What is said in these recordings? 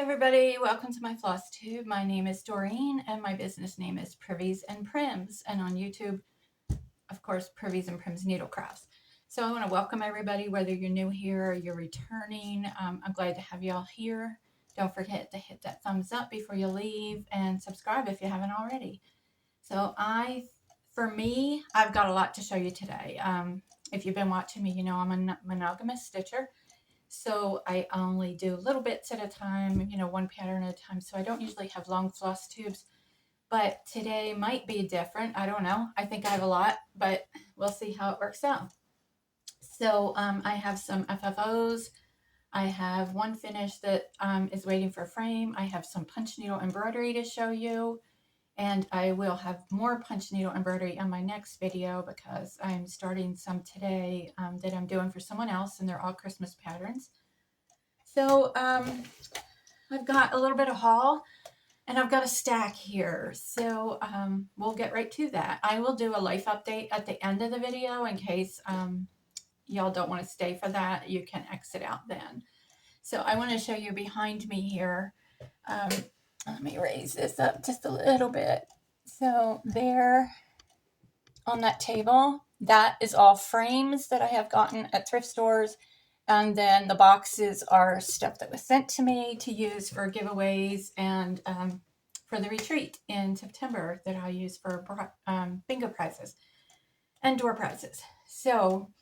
everybody, welcome to my floss tube. My name is Doreen and my business name is Privies and Prims, and on YouTube, of course, Privies and Prims Needlecrafts. So I want to welcome everybody, whether you're new here or you're returning. I'm glad to have you all here. Don't forget to hit that thumbs up before you leave and subscribe if you haven't already. So for me, I've got a lot to show you today. If you've been watching me, you know I'm a monogamous stitcher. So I only do little bits at a time, one pattern at a time. So I don't usually have long floss tubes, but today might be different. I don't know. I think I have a lot, but we'll see how it works out. So I have some FFOs. I have one finish that is waiting for a frame. I have some punch needle embroidery to show you. And I will have more punch needle embroidery on my next video because I'm starting some today that I'm doing for someone else, and they're all Christmas patterns. So I've got a little bit of haul, and I've got a stack here. So we'll get right to that. I will do a life update at the end of the video in case y'all don't want to stay for that. You can exit out then. So I want to show you behind me here. Let me raise this up just a little bit. So there on that table, that is all frames that I have gotten at thrift stores. And then the boxes are stuff that was sent to me to use for giveaways and for the retreat in September that I use for bingo prizes and door prizes. So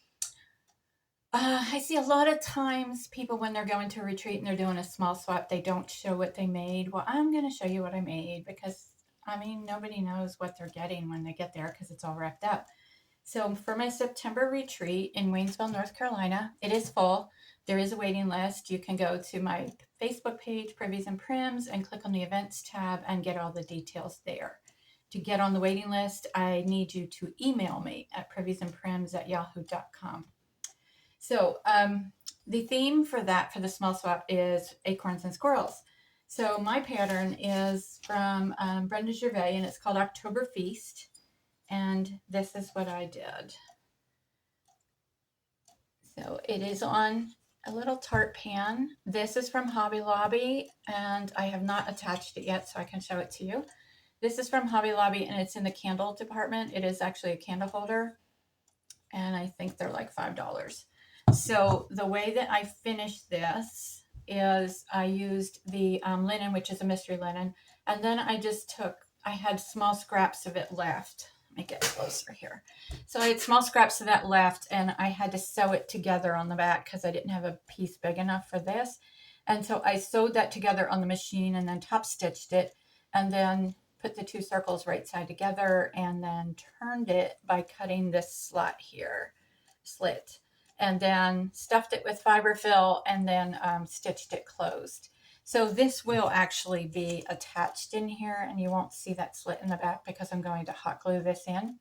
I see a lot of times people, when they're going to a retreat and they're doing a small swap, they don't show what they made. Well, I'm going to show you what I made because, I mean, nobody knows what they're getting when they get there because it's all wrapped up. So for my September retreat in Waynesville, North Carolina, it is full. There is a waiting list. You can go to my Facebook page, Privies and Prims, and click on the events tab and get all the details there. To get on the waiting list, I need you to email me at priviesandprims@yahoo.com. So the theme for the small swap is acorns and squirrels. So my pattern is from Brenda Gervais, and it's called October Feast. And this is what I did. So it is on a little tart pan. This is from Hobby Lobby, and I have not attached it yet, so I can show it to you. This is from Hobby Lobby, and it's in the candle department. It is actually a candle holder, and I think they're like $5. So the way that I finished this is I used the linen, which is a mystery linen, and then I had small scraps of it left. Let me get closer here. So I had small scraps of that left, and I had to sew it together on the back because I didn't have a piece big enough for this. And so I sewed that together on the machine and then top stitched it, and then put the two circles right side together, and then turned it by cutting this slot here, slit, and then stuffed it with fiberfill, and then stitched it closed. So this will actually be attached in here, and you won't see that slit in the back because I'm going to hot glue this in.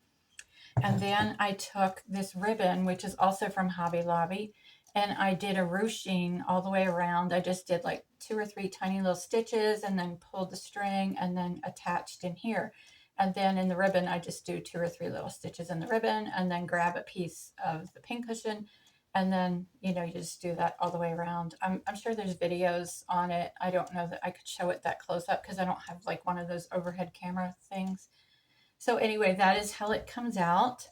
And then I took this ribbon, which is also from Hobby Lobby, and I did a ruching all the way around. I just did like 2 or 3 tiny little stitches and then pulled the string and then attached in here. And then in the ribbon, I just do 2 or 3 little stitches in the ribbon and then grab a piece of the pincushion. And then, you just do that all the way around. I'm sure there's videos on it. I don't know that I could show it that close up because I don't have like one of those overhead camera things. So anyway, that is how it comes out.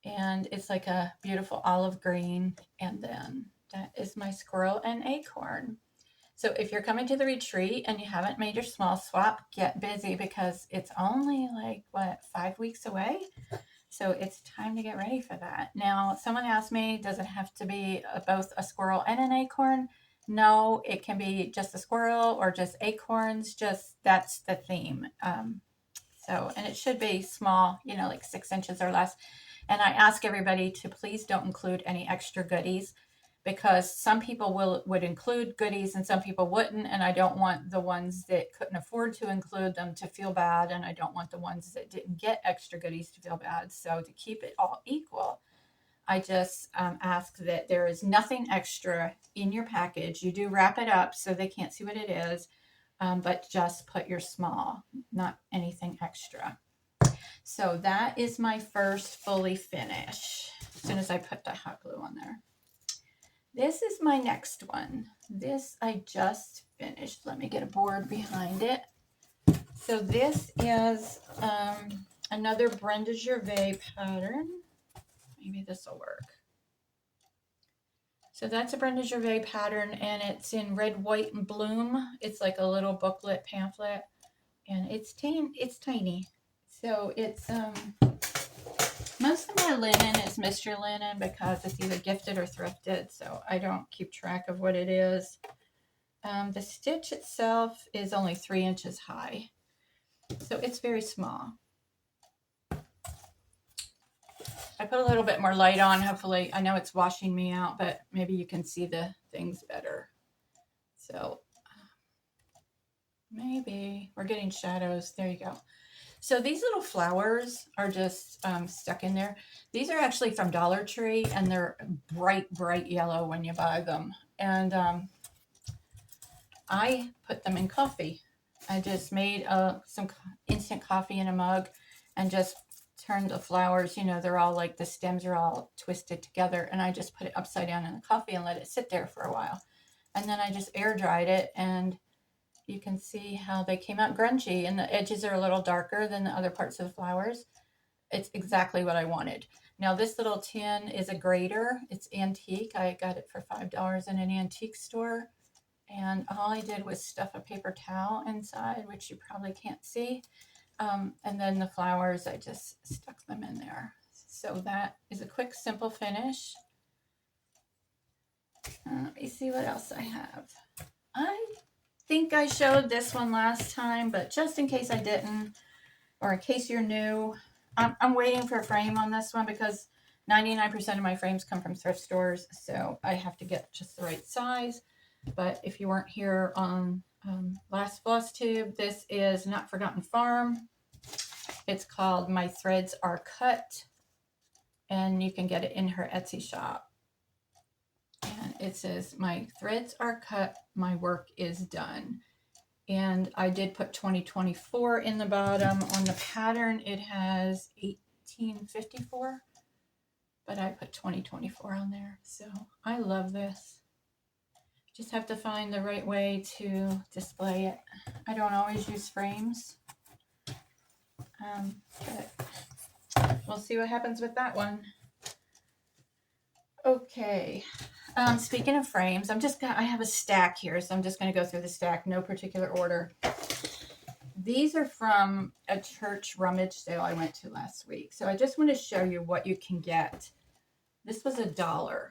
And it's like a beautiful olive green. And then that is my squirrel and acorn. So if you're coming to the retreat and you haven't made your small swap, get busy because it's only like, 5 weeks away? So it's time to get ready for that. Now, someone asked me, does it have to be both a squirrel and an acorn? No, it can be just a squirrel or just acorns. That's the theme. And it should be small, like 6 inches or less. And I ask everybody to please don't include any extra goodies because some people would include goodies and some people wouldn't. And I don't want the ones that couldn't afford to include them to feel bad. And I don't want the ones that didn't get extra goodies to feel bad. So to keep it all equal, I just ask that there is nothing extra in your package. You do wrap it up so they can't see what it is, but just put your small, not anything extra. So that is my first fully finish as soon as I put the hot glue on there. This is my next one. This I just finished. Let me get a board behind it. So this is another Brenda Gervais pattern. Maybe this will work. So that's a Brenda Gervais pattern, and it's in red, white, and bloom. It's like a little booklet pamphlet, and it's tiny. So it's most of my linen is mystery linen because it's either gifted or thrifted, so I don't keep track of what it is. The stitch itself is only 3 inches high, so it's very small. I put a little bit more light on. Hopefully, I know it's washing me out, but maybe you can see the things better. So maybe we're getting shadows. There you go. So these little flowers are just stuck in there. These are actually from Dollar Tree, and they're bright, bright yellow when you buy them. And I put them in coffee. I just made some instant coffee in a mug and just turned the flowers, you know, they're all like the stems are all twisted together, and I just put it upside down in the coffee and let it sit there for a while. And then I just air dried it, and you can see how they came out grungy, and the edges are a little darker than the other parts of the flowers. It's exactly what I wanted. Now this little tin is a grater. It's antique. I got it for $5 in an antique store. And all I did was stuff a paper towel inside, which you probably can't see. And then the flowers, I just stuck them in there. So that is a quick, simple finish. Let me see what else I have. I think I showed this one last time, but just in case I didn't, or in case you're new, I'm waiting for a frame on this one because 99% of my frames come from thrift stores, so I have to get just the right size. But if you weren't here on last floss tube, this is Not Forgotten Farm. It's called My Threads Are Cut, and you can get it in her Etsy shop. And it says, my threads are cut, my work is done. And I did put 2024 in the bottom. On the pattern, it has 1854, but I put 2024 on there. So I love this. Just have to find the right way to display it. I don't always use frames, but we'll see what happens with that one. Okay. Speaking of frames, I have a stack here, so I'm just going to go through the stack, no particular order. These are from a church rummage sale I went to last week. So I just want to show you what you can get. This was $1.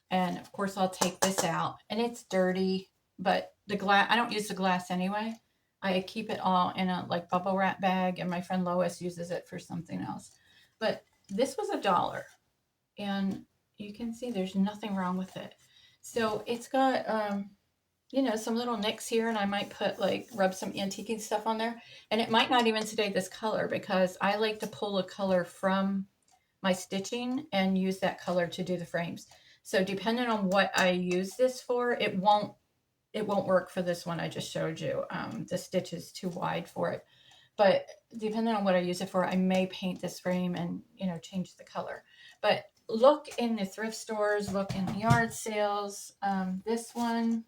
And of course I'll take this out, and it's dirty, but the glass, I don't use the glass anyway. I keep it all in a like bubble wrap bag, and my friend Lois uses it for something else. But this was $1, and you can see there's nothing wrong with it. So it's got, you know, some little nicks here, and I might put rub some antiquing stuff on there. And it might not even stay this color because I like to pull a color from my stitching and use that color to do the frames. So depending on what I use this for, it won't work for this one I just showed you. The stitch is too wide for it. But depending on what I use it for, I may paint this frame and, you know, change the color. But look in the thrift stores, look in the yard sales. This one,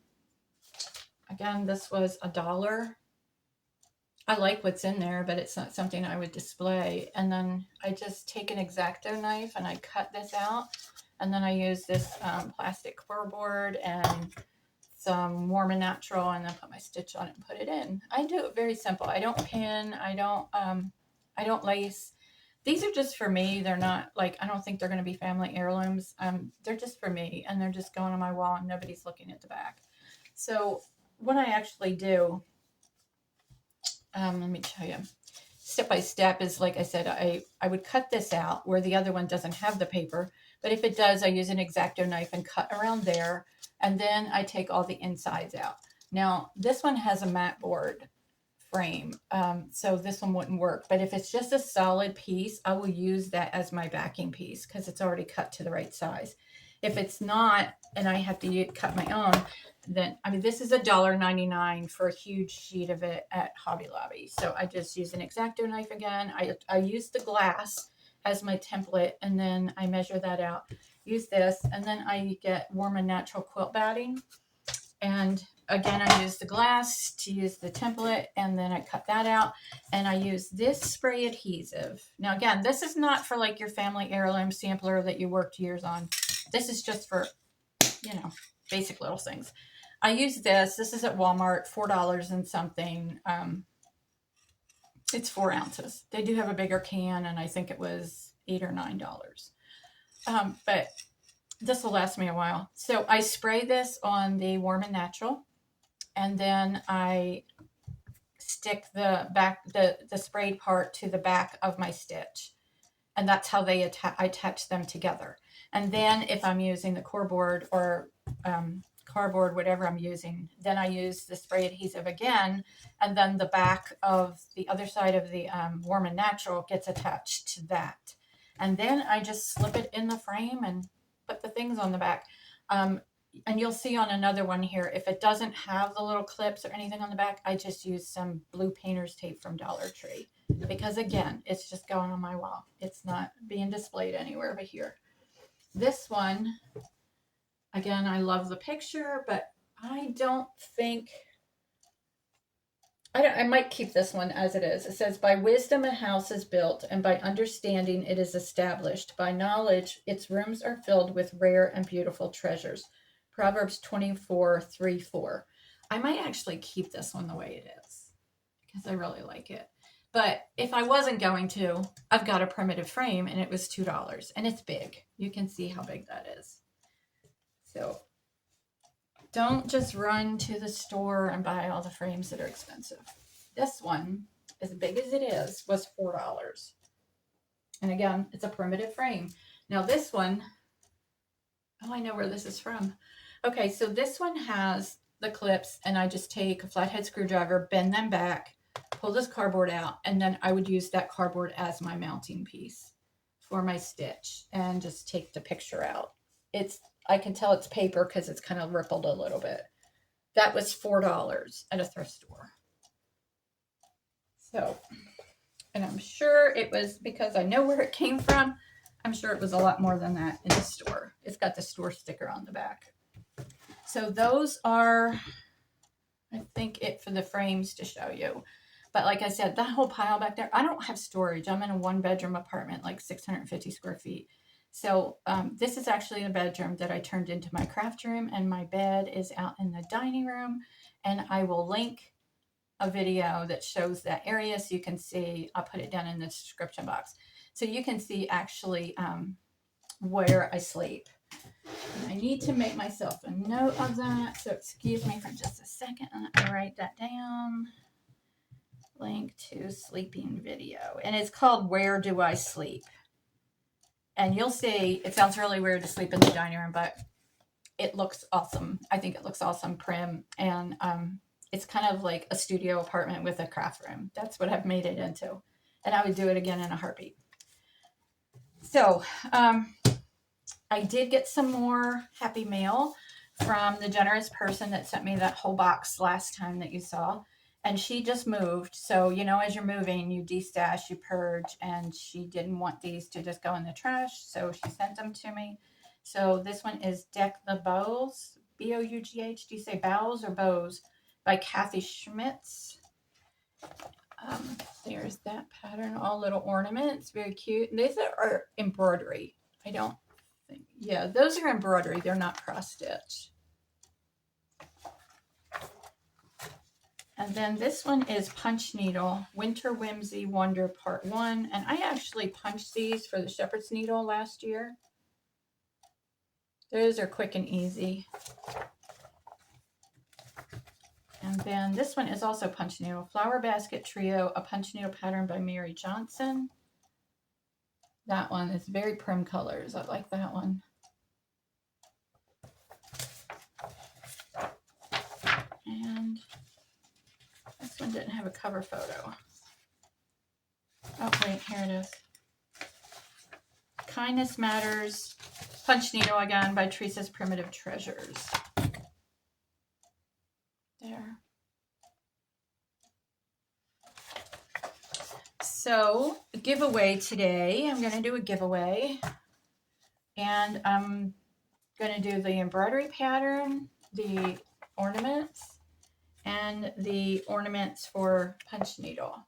again, this was $1. I like what's in there, but it's not something I would display. And then I just take an X-Acto knife and I cut this out. And then I use this plastic core board and some Warm and Natural, and then put my stitch on it and put it in. I do it very simple. I don't pin. I don't lace. These are just for me. They're not like, I don't think they're going to be family heirlooms. They're just for me, and they're just going on my wall, and nobody's looking at the back. So what I actually do, let me show you. Step by step is, like I said, I would cut this out where the other one doesn't have the paper. But if it does, I use an X-Acto knife and cut around there. And then I take all the insides out. Now, this one has a mat board frame, so this one wouldn't work. But if it's just a solid piece, I will use that as my backing piece because it's already cut to the right size. If it's not, and I have to cut my own, then, I mean, this is $1.99 for a huge sheet of it at Hobby Lobby. So I just use an X-Acto knife again. I use the glass as my template, and then I measure that out. use this, and then I get Warm and Natural quilt batting. And again, I use the glass to use the template, and then I cut that out, and I use this spray adhesive. Now again, this is not for like your family heirloom sampler that you worked years on. This is just for, you know, basic little things. I use this. This is at Walmart, $4 and something. It's 4 ounces. They do have a bigger can, and I think it was $8 or $9. But this will last me a while. So I spray this on the Warm and Natural, and then I stick the sprayed part to the back of my stitch, and that's how I attach them together. And then if I'm using the core board or cardboard, whatever I'm using, then I use the spray adhesive again, and then the back of the other side of the Warm and Natural gets attached to that. And then I just slip it in the frame and put the things on the back. And you'll see on another one here, if it doesn't have the little clips or anything on the back, I just use some blue painter's tape from Dollar Tree. Because again, it's just going on my wall. It's not being displayed anywhere but here. This one, again, I love the picture, but I don't think, I might keep this one as it is. It says, by wisdom a house is built, and by understanding it is established. By knowledge, its rooms are filled with rare and beautiful treasures. Proverbs 24:3-4. I might actually keep this one the way it is because I really like it. But if I wasn't going to, I've got a primitive frame, and it was $2, and it's big. You can see how big that is. So don't just run to the store and buy all the frames that are expensive. This one, as big as it is, was $4. And again, it's a primitive frame. Now this one, oh, I know where this is from. Okay, so this one has the clips, and I just take a flathead screwdriver, bend them back, pull this cardboard out, and then I would use that cardboard as my mounting piece for my stitch and just take the picture out. I can tell it's paper because it's kind of rippled a little bit. That was $4 at a thrift store. So, and I'm sure it was, because I know where it came from, I'm sure it was a lot more than that in the store. It's got the store sticker on the back. So those are, I think, it for the frames to show you. But like I said, that whole pile back there, I don't have storage. I'm in a 1-bedroom apartment, like 650 square feet. So this is actually a bedroom that I turned into my craft room, and my bed is out in the dining room. And I will link a video that shows that area so you can see. I'll put it down in the description box. So you can see actually where I sleep. And I need to make myself a note of that. So excuse me for just a second. And let me write that down. Link to sleeping video. And it's called Where Do I Sleep? And you'll see, it sounds really weird to sleep in the dining room, but it looks awesome. I think it looks awesome, prim. And it's kind of like a studio apartment with a craft room. That's what I've made it into. And I would do it again in a heartbeat. So I did get some more happy mail from the generous person that sent me that whole box last time that you saw. And she just moved. So, you know, as you're moving, you destash, you purge, and she didn't want these to just go in the trash. So she sent them to me. So this one is Deck the Bows, B-O-U-G-H. Do you say bows or bows? By Kathy Schmitz. There's that pattern, all little ornaments, very cute. And these are embroidery. I don't think, yeah, those are embroidery. They're not cross stitch. And then this one is Punch Needle, Winter Whimsy Wonder Part 1. And I actually punched these for the Shepherd's Needle last year. Those are quick and easy. And then this one is also Punch Needle, Flower Basket Trio, a Punch Needle pattern by Mary Johnson. That one is very prim colors. I like that one. And this one didn't have a cover photo. Oh, wait, here it is. Kindness Matters, Punch Needle again by Teresa's Primitive Treasures. There. So, a giveaway today. I'm going to do a giveaway. And I'm going to do the embroidery pattern, the ornaments, and the ornaments for punch needle.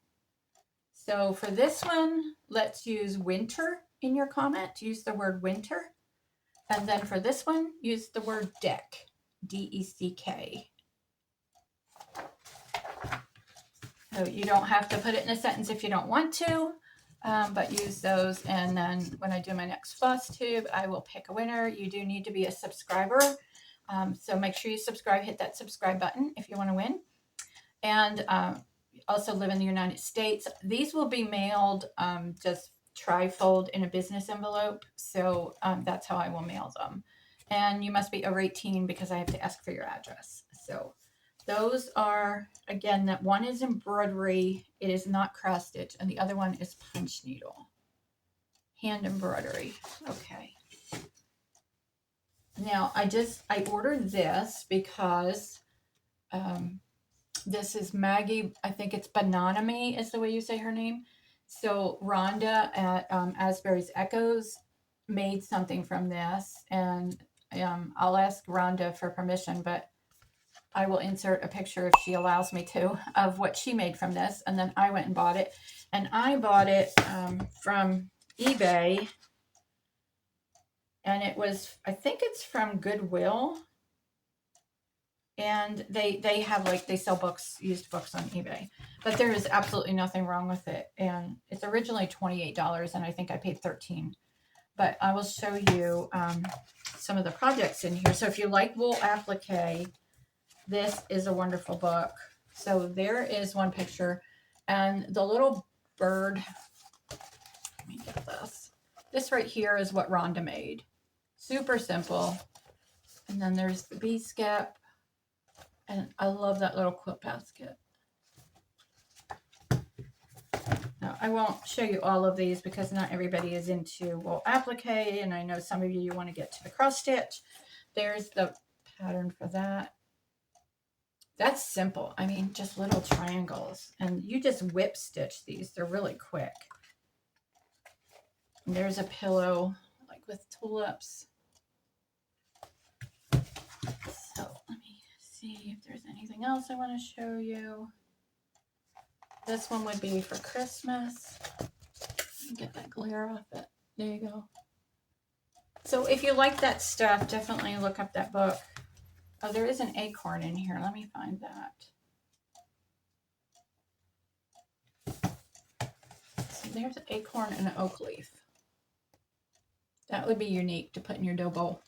So for this one, let's use winter in your comment. Use the word winter. And then for this one, use the word deck, D-E-C-K. So you don't have to put it in a sentence if you don't want to, but use those. And then when I do my next floss tube, I will pick a winner. You do need to be a subscriber. So make sure you subscribe, hit that subscribe button if you want to win. And also live in the United States. These will be mailed just trifold in a business envelope. So that's how I will mail them. And you must be over 18 because I have to ask for your address. So those are, again, that one is embroidery. It is not cross stitch. And the other one is punch needle. Hand embroidery. Okay. Now I ordered this because this is Maggie. I think it's Banana Me is the way you say her name. So Rhonda at Asbury's Echoes made something from this, and I'll ask Rhonda for permission, but I will insert a picture if she allows me to of what she made from this. And then I went and bought it, and I bought it from eBay, and it was, I think it's from Goodwill. And they have, like, they sell books, used books on eBay, but there is absolutely nothing wrong with it. And it's originally $28, and I think I paid $13. But I will show you some of the projects in here. So if you like wool applique, this is a wonderful book. So there is one picture, and the little bird. Let me get this. This right here is what Rhonda made. Super simple. And then there's the bee skep. And I love that little quilt basket. Now, I won't show you all of these because not everybody is into wool applique, and I know some of you want to get to the cross stitch. There's the pattern for that. That's simple. I mean, just little triangles. And you just whip stitch these. They're really quick. And there's a pillow, like with tulips. So let me see if there's anything else I want to show you. This one would be for Christmas. Get that glare off it. There you go. So if you like that stuff, definitely look up that book. Oh, there is an acorn in here. Let me find that. So there's an acorn and an oak leaf. That would be unique to put in your dough bowl.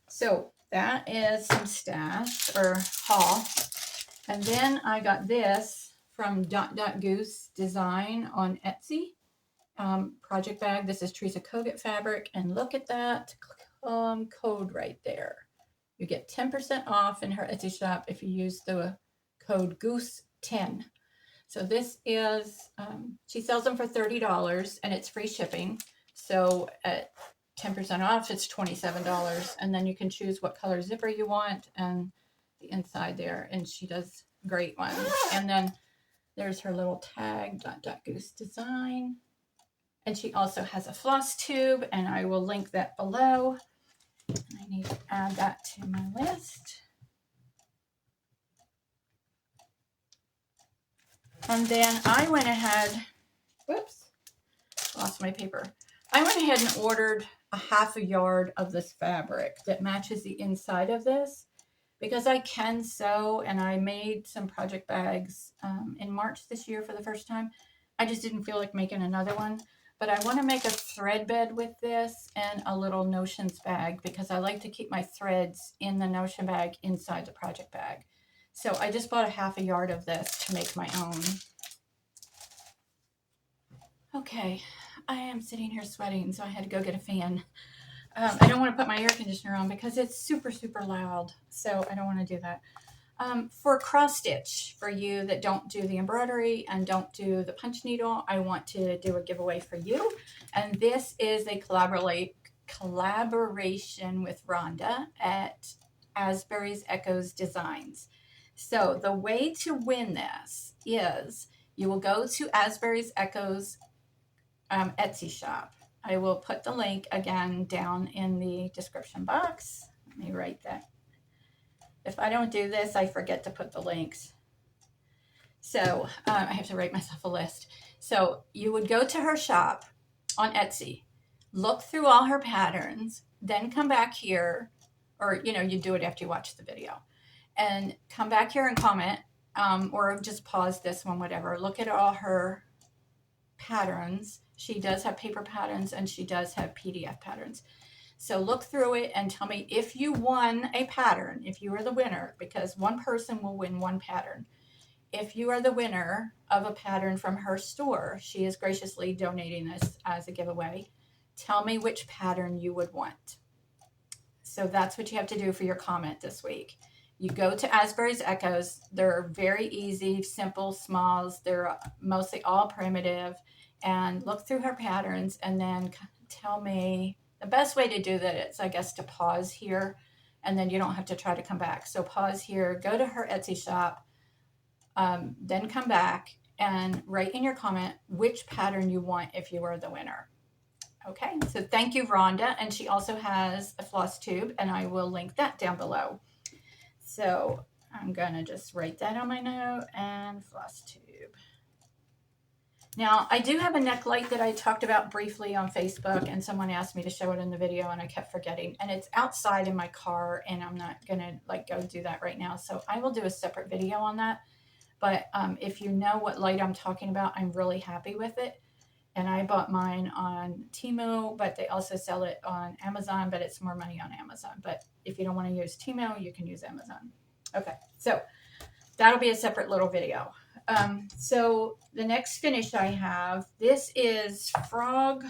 So that is some stash or haul. And then I got this from Goose Design on Etsy. Project bag. This is Teresa Kogut fabric. And look at that code right there. You get 10% off in her Etsy shop if you use the code GOOSE10. So this is, she sells them for $30 and it's free shipping. So at 10% off, it's $27. And then you can choose what color zipper you want and the inside there. And she does great ones. And then there's her little tag, Goose Design. And she also has a floss tube, and I will link that below. I need to add that to my list. And then I went ahead, whoops, lost my paper. I went ahead and ordered a ½ yard of this fabric that matches the inside of this because I can sew, and I made some project bags in March this year for the first time. I just didn't feel like making another one. But I want to make a thread bed with this and a little notions bag because I like to keep my threads in the notion bag inside the project bag. So I just bought a ½ yard of this to make my own. Okay, I am sitting here sweating, so I had to go get a fan. I don't want to put my air conditioner on because it's super, super loud. So I don't want to do that. For cross stitch, for you that don't do the embroidery and don't do the punch needle, I want to do a giveaway for you. And this is a collaboration with Rhonda at Asbury's Echoes Designs. So the way to win this is you will go to Asbury's Echoes Etsy shop. I will put the link again down in the description box. Let me write that. If I don't do this, I forget to put the links. So I have to write myself a list. So you would go to her shop on Etsy, look through all her patterns, then come back here, or you do it after you watch the video, and come back here and comment, or just pause this one, whatever. Look at all her patterns. She does have paper patterns and she does have PDF patterns. So look through it and tell me if you won a pattern, if you are the winner, because one person will win one pattern. If you are the winner of a pattern from her store, she is graciously donating this as a giveaway. Tell me which pattern you would want. So that's what you have to do for your comment this week. You go to Asbury's Echoes. They're very easy, simple smalls. They're mostly all primitive. And look through her patterns and then tell me. The best way to do that is, I guess, to pause here, and then you don't have to try to come back. So pause here, go to her Etsy shop, then come back and write in your comment which pattern you want if you are the winner. Okay, so thank you, Rhonda. And she also has a floss tube, and I will link that down below. So I'm going to just write that on my note, and floss tube. Now, I do have a neck light that I talked about briefly on Facebook, and someone asked me to show it in the video, and I kept forgetting. And it's outside in my car, and I'm not going to go do that right now. So I will do a separate video on that. But if you know what light I'm talking about, I'm really happy with it. And I bought mine on Temu, but they also sell it on Amazon, but it's more money on Amazon. But if you don't want to use Temu, you can use Amazon. Okay, so that'll be a separate little video. So the next finish I have, this is frog.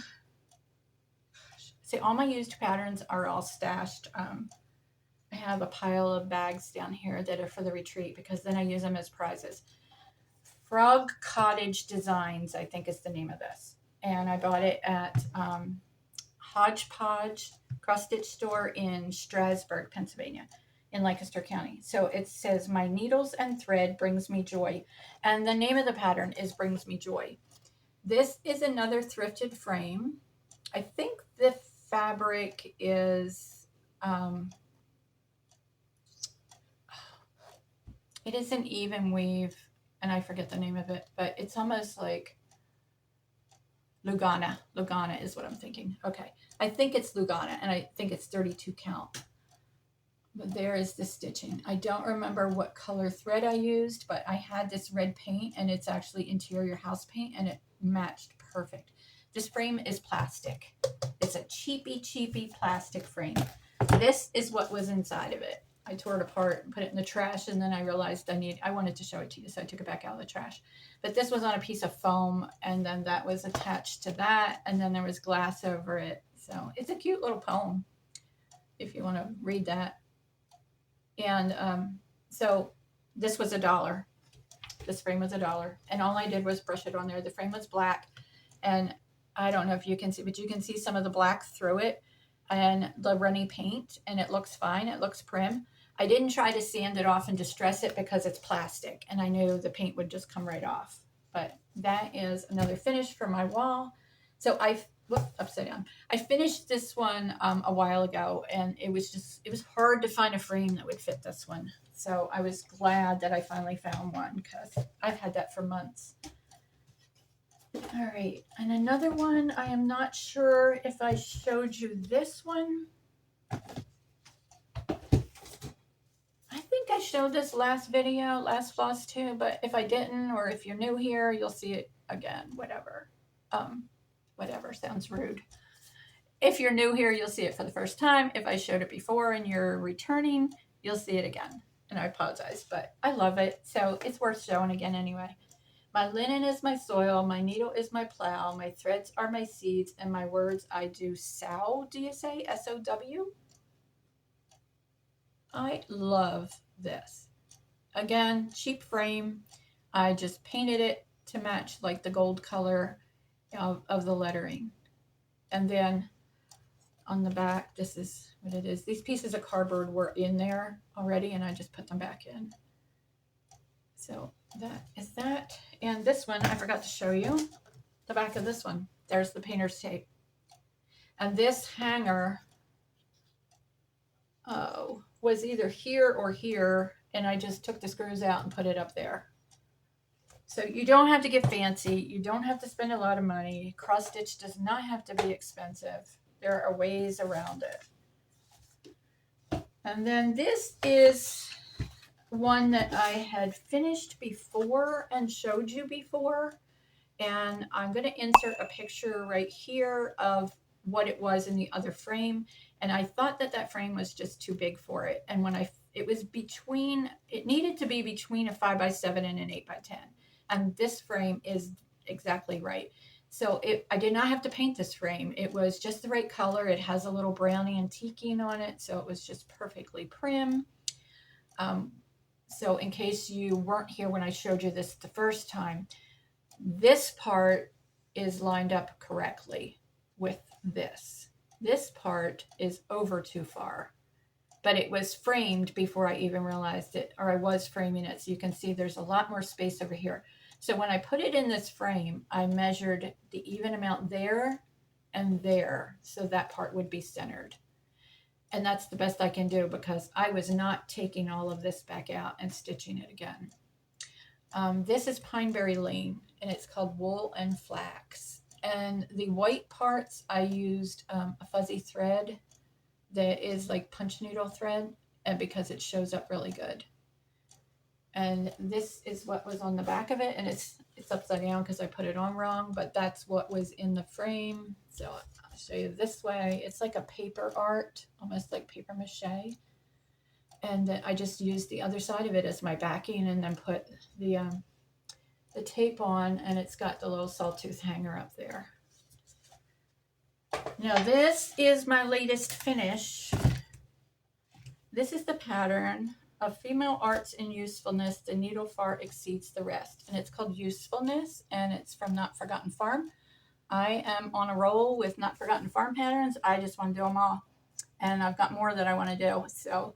See, all my used patterns are all stashed. I have a pile of bags down here that are for the retreat because then I use them as prizes. Frog Cottage Designs, I think is the name of this. And I bought it at Hodgepodge Cross Stitch Store in Strasburg, Pennsylvania, in Lancaster County. So it says, "My needles and thread brings me joy." And the name of the pattern is Brings Me Joy. This is another thrifted frame. I think the fabric is, it is an even weave, and I forget the name of it, but it's almost like Lugana. Lugana is what I'm thinking. Okay. I think it's Lugana, and I think it's 32 count. But there is the stitching. I don't remember what color thread I used, but I had this red paint, and it's actually interior house paint, and it matched perfect. This frame is plastic. It's a cheapy plastic frame. This is what was inside of it. I tore it apart and put it in the trash, and then I realized I wanted to show it to you, so I took it back out of the trash. But this was on a piece of foam, and then that was attached to that, and then there was glass over it. So it's a cute little poem, if you want to read that. And so this was $1. This frame was $1, and all I did was brush it on there. The frame was black, and I don't know if you can see, but you can see some of the black through it and the runny paint, and it looks fine. It looks prim. I didn't try to sand it off and distress it because it's plastic, and I knew the paint would just come right off. But that is another finish for my wall. So upside down. I finished this one a while ago, and it was hard to find a frame that would fit this one. So I was glad that I finally found one because I've had that for months. All right, and another one, I am not sure if I showed you this one. I think I showed this last floss tube, but if I didn't, or if you're new here, you'll see it again, whatever. Whatever sounds rude. If you're new here, you'll see it for the first time. If I showed it before and you're returning, you'll see it again. And I apologize, but I love it. So it's worth showing again anyway. My linen is my soil. My needle is my plow. My threads are my seeds. And my words I do sow. Do you say S-O-W? I love this. Again, cheap frame. I just painted it to match like the gold color of the lettering. And then on the back, this is what it is. These pieces of cardboard were in there already, and I just put them back in. So that is that. And this one, I forgot to show you the back of this one. There's the painter's tape. And this hanger was either here or here, and I just took the screws out and put it up there. So you don't have to get fancy. You don't have to spend a lot of money. Cross stitch does not have to be expensive. There are ways around it. And then this is one that I had finished before and showed you before. And I'm going to insert a picture right here of what it was in the other frame. And I thought that that frame was just too big for it. And when it was between, it needed to be between a 5x7 and an 8x10. And this frame is exactly right. So I did not have to paint this frame. It was just the right color. It has a little brownie antiquing on it. So it was just perfectly prim. So in case you weren't here when I showed you this the first time, this part is lined up correctly with this. This part is over too far, but it was framed before I even realized it, or I was framing it. So you can see there's a lot more space over here. So when I put it in this frame, I measured the even amount there and there, so that part would be centered. And that's the best I can do because I was not taking all of this back out and stitching it again. This is Pineberry Lane, and it's called Wool and Flax. And the white parts, I used a fuzzy thread that is like punch needle thread, and because it shows up really good. And this is what was on the back of it, and it's upside down because I put it on wrong, but that's what was in the frame. So I'll show you this way. It's like a paper art, almost like paper mache. And then I just used the other side of it as my backing and then put the tape on, and it's got the little sawtooth hanger up there. Now this is my latest finish. This is the pattern of Female Arts and Usefulness. The needle far exceeds the rest. And it's called Usefulness, and it's from Not Forgotten Farm. I am on a roll with Not Forgotten Farm patterns. I just want to do them all. And I've got more that I want to do. So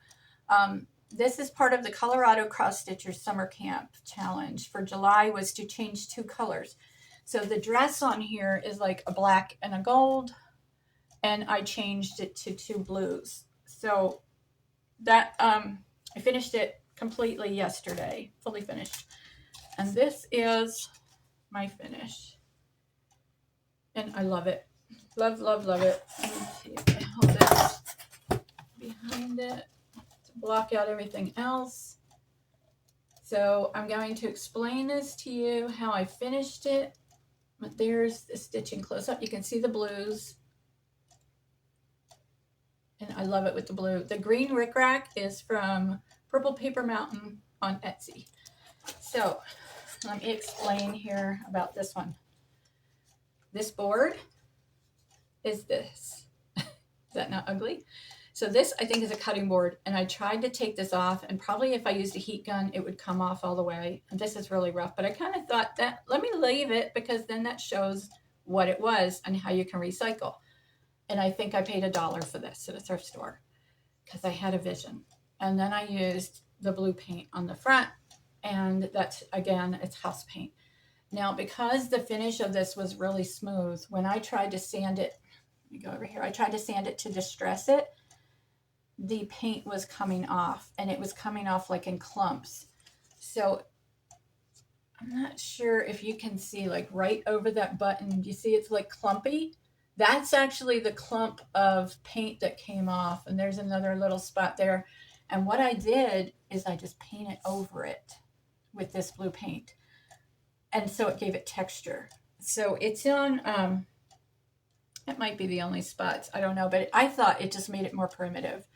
this is part of the Colorado Cross Stitchers Summer Camp Challenge for July, was to change 2 colors. So the dress on here is like a black and a gold, and I changed it to 2 blues. So that I finished it completely yesterday, fully finished. And this is my finish. And I love it. Love, love, love it. Let me see if I hold this behind it to block out everything else. So I'm going to explain this to you, how I finished it. But there's the stitching close up. You can see the blues. And I love it with the blue. The green rickrack is from Purple Paper Mountain on Etsy. So let me explain here about this one. This board is this. Is that not ugly? So this, I think, is a cutting board, and I tried to take this off, and probably if I used a heat gun, it would come off all the way. And this is really rough, but I kind of thought that let me leave it because then that shows what it was and how you can recycle. And I think I paid $1 for this at a thrift store because I had a vision. And then I used the blue paint on the front, and that's, again, it's house paint. Now, because the finish of this was really smooth, when I tried to sand it, let me go over here, I tried to sand it to distress it, the paint was coming off, and it was coming off like in clumps. So I'm not sure if you can see, like right over that button, you see it's like clumpy? That's actually the clump of paint that came off, and there's another little spot there. And what I did is I just painted over it with this blue paint. And so it gave it texture. So it's on, it might be the only spots, I don't know, but I thought it just made it more primitive.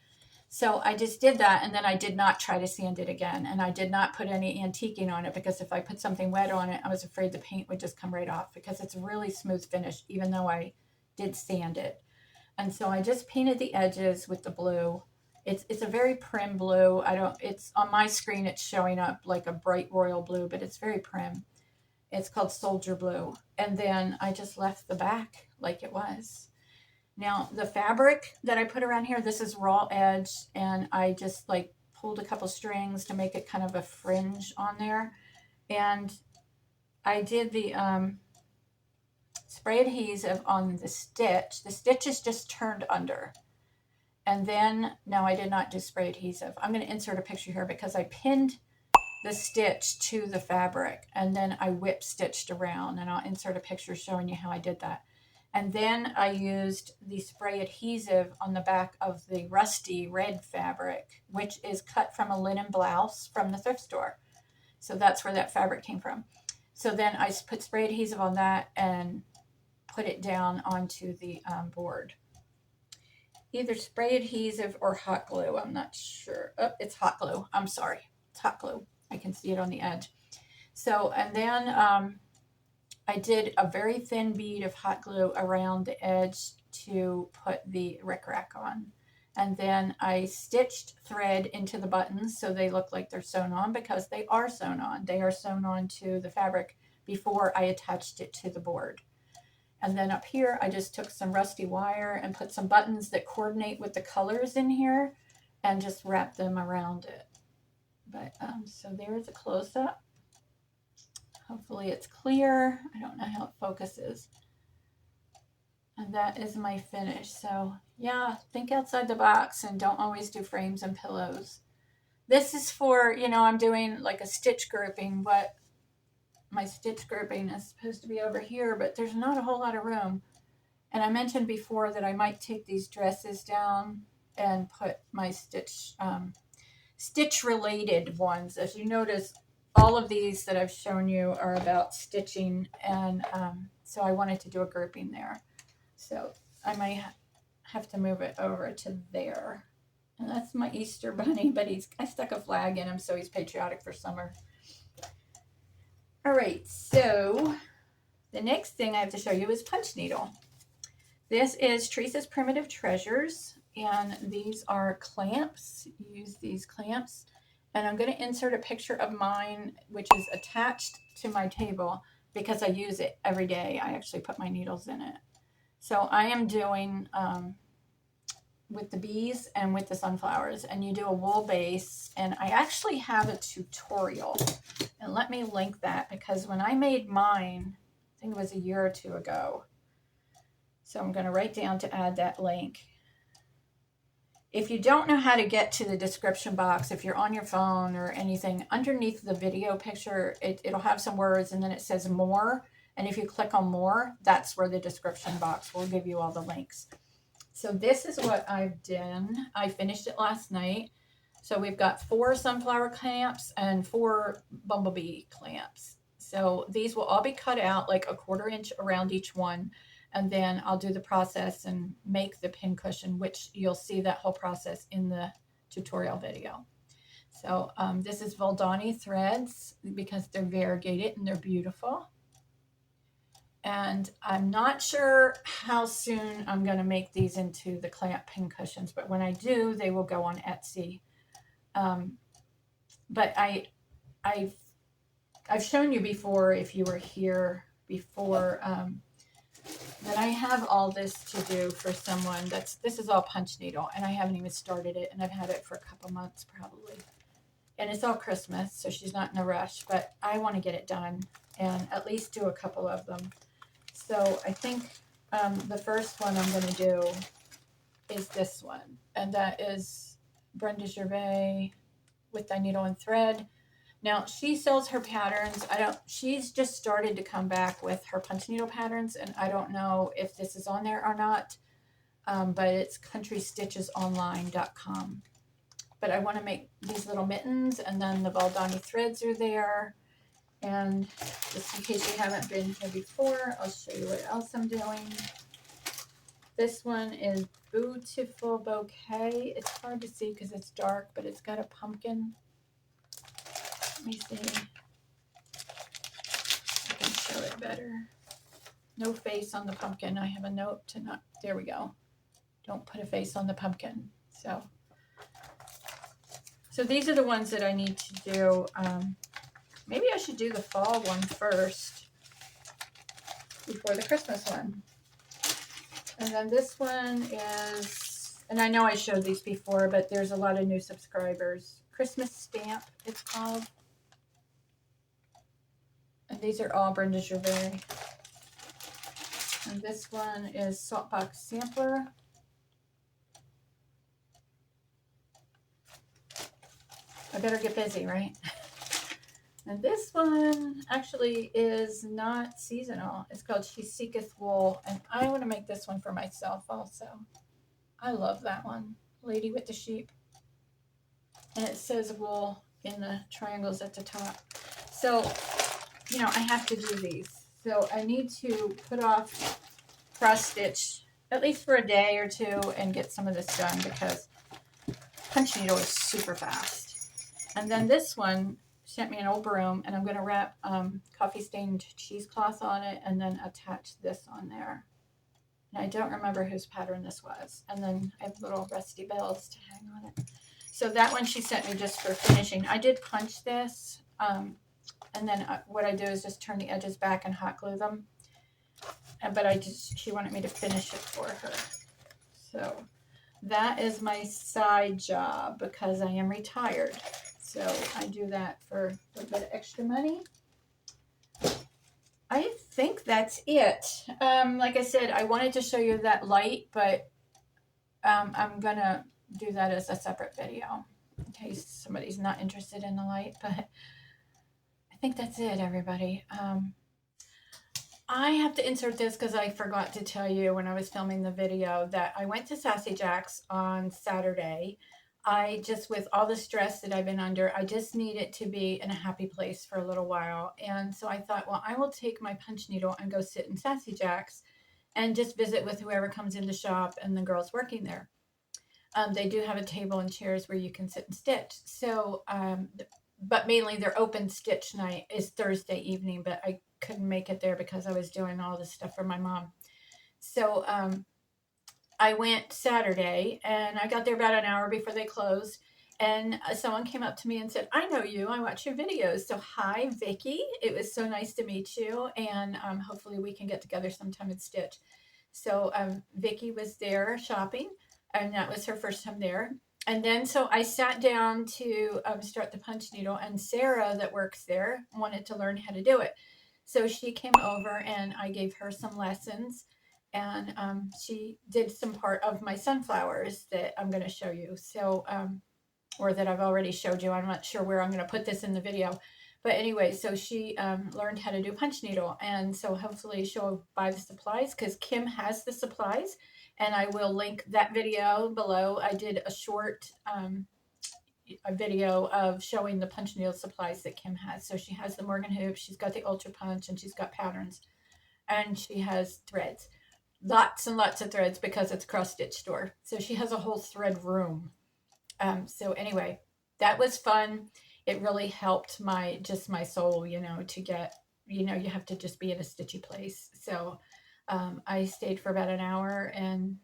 So I just did that, and then I did not try to sand it again, and I did not put any antiquing on it because if I put something wet on it, I was afraid the paint would just come right off because it's a really smooth finish, even though I did sand it. And so I just painted the edges with the blue. It's a very prim blue. It's on my screen, it's showing up like a bright royal blue, but it's very prim. It's called Soldier Blue. And then I just left the back like it was. Now the fabric that I put around here, this is raw edge, and I just like pulled a couple strings to make it kind of a fringe on there. And I did the spray adhesive on the stitch. The stitch is just turned under. And then, no, I did not do spray adhesive. I'm going to insert a picture here because I pinned the stitch to the fabric and then I whip stitched around, and I'll insert a picture showing you how I did that. And then I used the spray adhesive on the back of the rusty red fabric, which is cut from a linen blouse from the thrift store. So that's where that fabric came from. So then I put spray adhesive on that and put it down onto the board. Either spray adhesive or hot glue. I'm not sure. Oh, it's hot glue. I'm sorry. It's hot glue. I can see it on the edge. So, and then I did a very thin bead of hot glue around the edge to put the rickrack on. And then I stitched thread into the buttons so they look like they're sewn on, because they are sewn on. They are sewn on to the fabric before I attached it to the board. And then up here, I just took some rusty wire and put some buttons that coordinate with the colors in here and just wrap them around it. But so there's a close-up. Hopefully it's clear. I don't know how it focuses. And that is my finish. So yeah, think outside the box and don't always do frames and pillows. This is for, you know, I'm doing like a stitch grouping, but my stitch grouping is supposed to be over here, but there's not a whole lot of room. And I mentioned before that I might take these dresses down and put my stitch related ones. As you notice, all of these that I've shown you are about stitching, and so I wanted to do a grouping there. So I might have to move it over to there. And that's my Easter bunny, but I stuck a flag in him, so he's patriotic for summer. All right, so the next thing I have to show you is punch needle. This is Teresa's Primitive Treasures, and these are clamps. Use these clamps, and I'm going to insert a picture of mine, which is attached to my table because I use it every day. I actually put my needles in it. So I am doing with the bees and with the sunflowers, and you do a wool base, and I actually have a tutorial, and let me link that, because when I made mine, I think it was a year or two ago. So I'm going to write down to add that link. If you don't know how to get to the description box, if you're on your phone or anything, underneath the video picture, it'll have some words, and then it says more. And if you click on more, that's where the description box will give you all the links. So this is what I've done. I finished it last night. So we've got 4 sunflower clamps and 4 bumblebee clamps. So these will all be cut out like a 1/4 inch around each one. And then I'll do the process and make the pin cushion, which you'll see that whole process in the tutorial video. So this is Valdani threads because they're variegated and they're beautiful. And I'm not sure how soon I'm going to make these into the clamp pin cushions, but when I do, they will go on Etsy. But I've shown you before, if you were here before, that I have all this to do for someone. This is all punch needle, and I haven't even started it, and I've had it for a couple months probably. And it's all Christmas, so she's not in a rush, but I want to get it done and at least do a couple of them. So I think the first one I'm going to do is this one, and that is Brenda Gervais with Thy Needle and Thread. Now, she sells her patterns. She's just started to come back with her punch needle patterns, and I don't know if this is on there or not, but it's countrystitchesonline.com. But I want to make these little mittens, and then the Valdani threads are there. And just in case you haven't been here before, I'll show you what else I'm doing. This one is Beautiful Bouquet. It's hard to see because it's dark, but it's got a pumpkin. Let me see. I can show it better. No face on the pumpkin. I have a note to not, there we go. Don't put a face on the pumpkin. So these are the ones that I need to do. Maybe I should do the fall one first before the Christmas one. And then this one is, and I know I showed these before, but there's a lot of new subscribers. Christmas Stamp, it's called. And these are all Brenda Gervais. And this one is Saltbox Sampler. I better get busy, right? And this one actually is not seasonal. It's called She Seeketh Wool. And I want to make this one for myself also. I love that one. Lady with the Sheep. And it says wool in the triangles at the top. So, you know, I have to do these. So I need to put off cross stitch at least for a day or two and get some of this done because punch needle is super fast. And then this one sent me an old broom, and I'm going to wrap coffee stained cheesecloth on it and then attach this on there. And I don't remember whose pattern this was. And then I have little rusty bells to hang on it. So that one she sent me just for finishing. I did punch this, and then what I do is just turn the edges back and hot glue them. But she wanted me to finish it for her. So that is my side job because I am retired. So I do that for a little bit of extra money. I think that's it. Like I said, I wanted to show you that light, but I'm going to do that as a separate video in case somebody's not interested in the light. But I think that's it, everybody. I have to insert this because I forgot to tell you when I was filming the video that I went to Sassy Jacks on Saturday. With all the stress that I've been under, I just needed to be in a happy place for a little while. And so I thought, well, I will take my punch needle and go sit in Sassy Jacks and just visit with whoever comes in the shop and the girls working there. They do have a table and chairs where you can sit and stitch. So, but mainly their open stitch night is Thursday evening, but I couldn't make it there because I was doing all this stuff for my mom. So I went Saturday, and I got there about an hour before they closed, and someone came up to me and said, I know you, I watch your videos. So hi, Vicky. It was so nice to meet you, and hopefully we can get together sometime and stitch. So Vicky was there shopping, and that was her first time there. And then so I sat down to start the punch needle, and Sarah that works there wanted to learn how to do it. So she came over and I gave her some lessons, and she did some part of my sunflowers that I'm going to show you. So, or that I've already showed you. I'm not sure where I'm going to put this in the video. But anyway, so she learned how to do punch needle. And so hopefully she'll buy the supplies because Kim has the supplies. And I will link that video below. I did a short a video of showing the punch needle supplies that Kim has. So she has the Morgan hoop, she's got the Ultra Punch, and she's got patterns, and she has threads, lots and lots of threads because it's a cross stitch store. So she has a whole thread room. So anyway, that was fun. It really helped my soul, to get, you have to just be in a stitchy place. So I stayed for about an hour and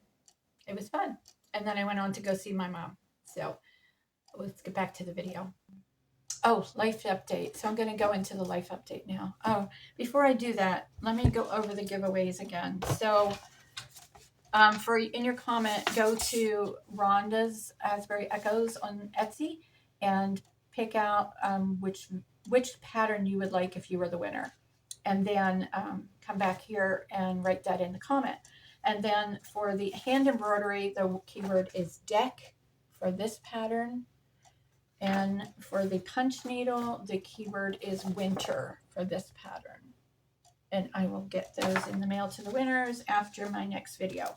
it was fun. And then I went on to go see my mom. So let's get back to the video. Oh, life update. So I'm going to go into the life update now. Oh, before I do that, let me go over the giveaways again. So in your comment, go to Rhonda's Asbury Echoes on Etsy and pick out which pattern you would like if you were the winner. And then come back here and write that in the comment. And then for the hand embroidery, the keyword is deck for this pattern. And for the punch needle, the keyword is winter for this pattern. And I will get those in the mail to the winners after my next video.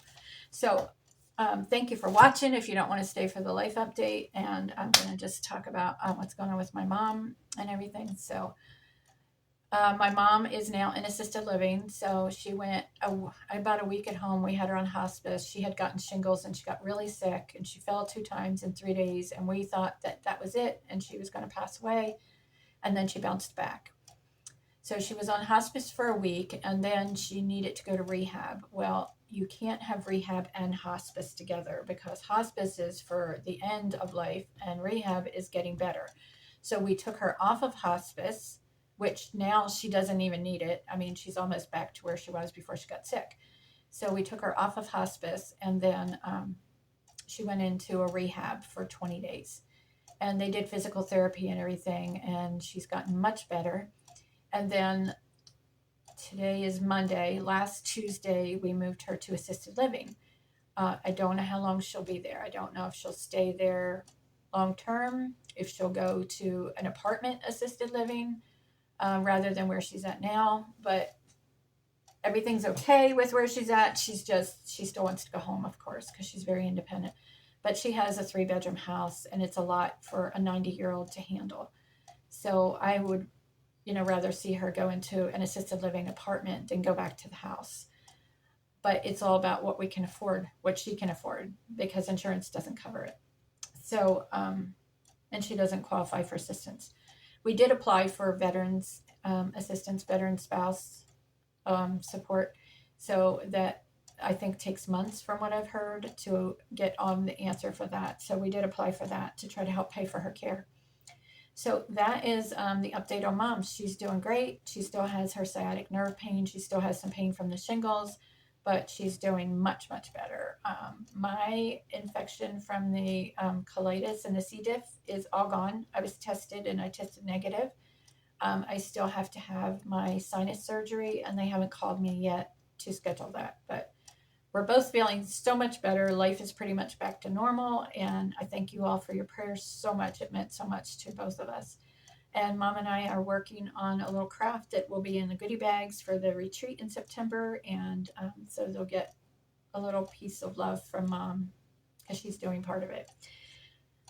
So thank you for watching. If you don't want to stay for the life update, and I'm going to just talk about what's going on with my mom and everything. So my mom is now in assisted living. So she went about a week at home. We had her on hospice. She had gotten shingles and she got really sick, and she fell 2 times in 3 days. And we thought that was it, and she was going to pass away. And then she bounced back. So she was on hospice for a week, and then she needed to go to rehab. Well, you can't have rehab and hospice together because hospice is for the end of life and rehab is getting better. So we took her off of hospice, which now she doesn't even need it. I mean, she's almost back to where she was before she got sick. So we took her off of hospice, and then she went into a rehab for 20 days. And they did physical therapy and everything, and she's gotten much better. And then today is Monday. Last Tuesday, we moved her to assisted living. I don't know how long she'll be there. I don't know if she'll stay there long term, if she'll go to an apartment assisted living rather than where she's at now. But everything's okay with where she's at. She still wants to go home, of course, because she's very independent. But she has a 3-bedroom house, and it's a lot for a 90-year-old to handle. So I would, rather see her go into an assisted living apartment than go back to the house. But it's all about what we can afford, what she can afford, because insurance doesn't cover it. So, and she doesn't qualify for assistance. We did apply for veterans assistance, veteran spouse support. So that I think takes months from what I've heard to get on the answer for that. So we did apply for that to try to help pay for her care. So that is the update on Mom. She's doing great. She still has her sciatic nerve pain. She still has some pain from the shingles, but she's doing much, much better. My infection from the colitis and the C. diff is all gone. I was tested and I tested negative. I still have to have my sinus surgery, and they haven't called me yet to schedule that. But we're both feeling so much better. Life is pretty much back to normal, and I thank you all for your prayers so much. It meant so much to both of us. And Mom and I are working on a little craft that will be in the goodie bags for the retreat in September, and so they'll get a little piece of love from Mom because she's doing part of it.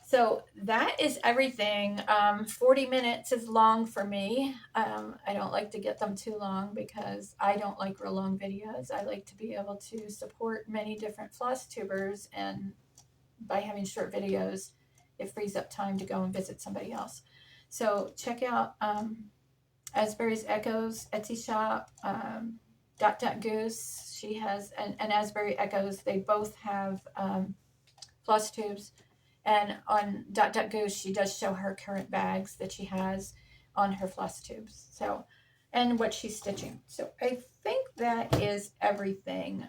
So that is everything. 40 minutes is long for me. I don't like to get them too long because I don't like real long videos. I like to be able to support many different floss tubers, and by having short videos, it frees up time to go and visit somebody else. So check out Asbury's Echoes Etsy shop, Goose. She has, and Asbury Echoes, they both have floss tubes. And on Goose, she does show her current bags that she has on her floss tubes. So, and what she's stitching. So I think that is everything.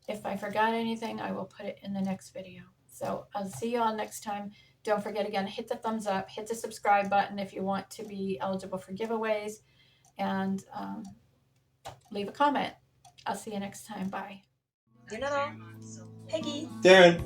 If I forgot anything, I will put it in the next video. So I'll see you all next time. Don't forget, again, hit the thumbs up, hit the subscribe button if you want to be eligible for giveaways, and leave a comment. I'll see you next time. Bye. Peggy. Darren.